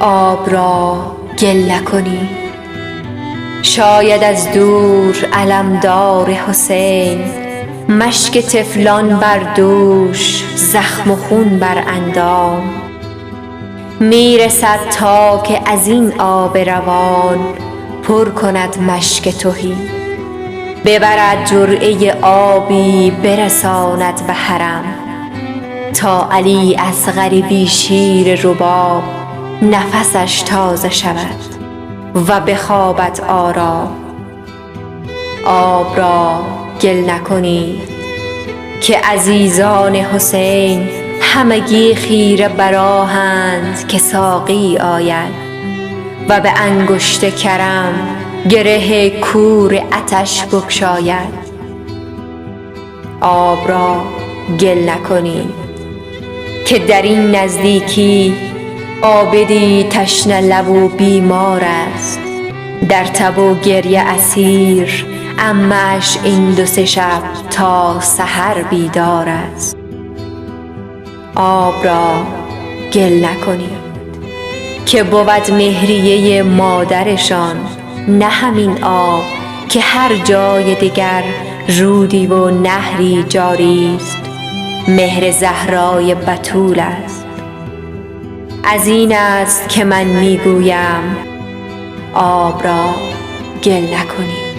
آب را گل نکنی. شاید از دور علمدار حسین، مشک طفلان بر دوش، زخم و خون بر اندام. میرسد تا که از این آب روان پر کند مشک تهی. ببرد جرعه آبی برساند به حرم، تا علی اصغر بی شیر رباب نفسش تازه شود و بخوابد آرام. آب را گل نکنید که عزیزان حسین همگی خیره بر آهند که ساقی آید و به انگشت کرم گره کور آتش بگشاید. آب را گل نکنید که در این نزدیکی عابدی تشنه لب و بیمار است، در تب و گریه اسیر، عمه‌اش این 2-3 شب تا سحر بیدار است. آب را گل نکنید که بود مهریه مادرشان، نه همین آب که هر جای دیگر رودی و نهری جاری است. مهر زهرای بتول است. از این است که من میگویم آب را گل نکنید.